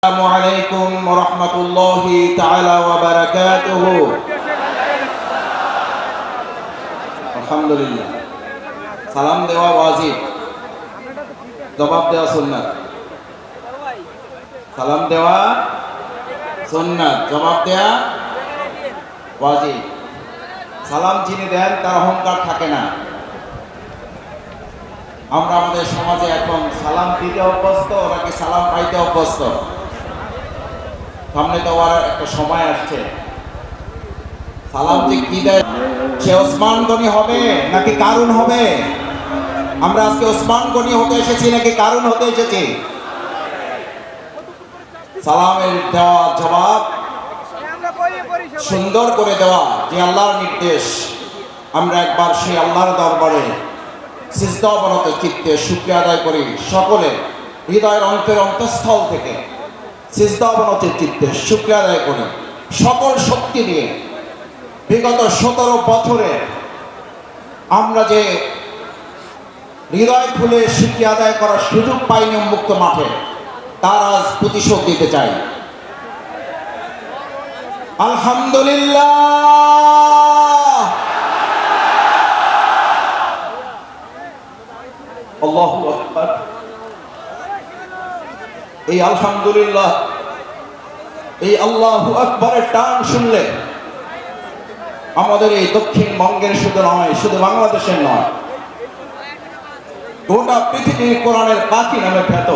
আসসালামু আলাইকুম ওয়া রাহমাতুল্লাহি তাআলা ওয়া বারাকাতুহু। আলহামদুলিল্লাহ। সালাম দেওয়া ওয়াজিব, জবাব দেওয়া সুন্নাত। সালাম দেওয়া সুন্নাত, জবাব দেওয়া ওয়াজিব। সালাম যিনি দেন তার অহংকার থাকে না। আমরা আমাদের সমাজে এখন সালাম দিতে অভ্যস্ত নাকি সালাম পাইতে অভ্যস্ত? সামনে তো আর একটা সময় আসছে, সালাম যে কি দেয়, সে ওসমান গনি হবে নাকি কারুন হবে? আমরা আজকে ওসমান গনি হতে এসেছি নাকি কারুন হতে এসেছি? সালামের দেওয়া জবাব সুন্দর করে দেওয়া যে আল্লাহর নির্দেশ, আমরা একবার সেই আল্লাহর দরবারে সিজদা অবনত চিত্তে শুকরিয়া আদায় করি। সকলে হৃদয়ের অন্তঃস্থল থেকে সিজদা অবনত চিত্তে শুকরিয়া আদায় করি সকল শক্তি দিয়ে। বিগত 17 বছরে আমরা যে হৃদয় খুলে শুকরিয়া আদায় করার সুযোগ পাইনি উন্মুক্ত মাঠে, তার আজ প্রতিশোধ দিতে চাই। আলহামদুলিল্লাহ। আল্লাহু আকবার। এই আলহামদুলিল্লাহ, এই আল্লাহু আকবারের টান শুনলে আমাদের এই দক্ষিণবঙ্গের শুধু নয়, শুধু বাংলাদেশের নয়, গোটা পৃথিবীর কোরআনের পাখি নামে খ্যাত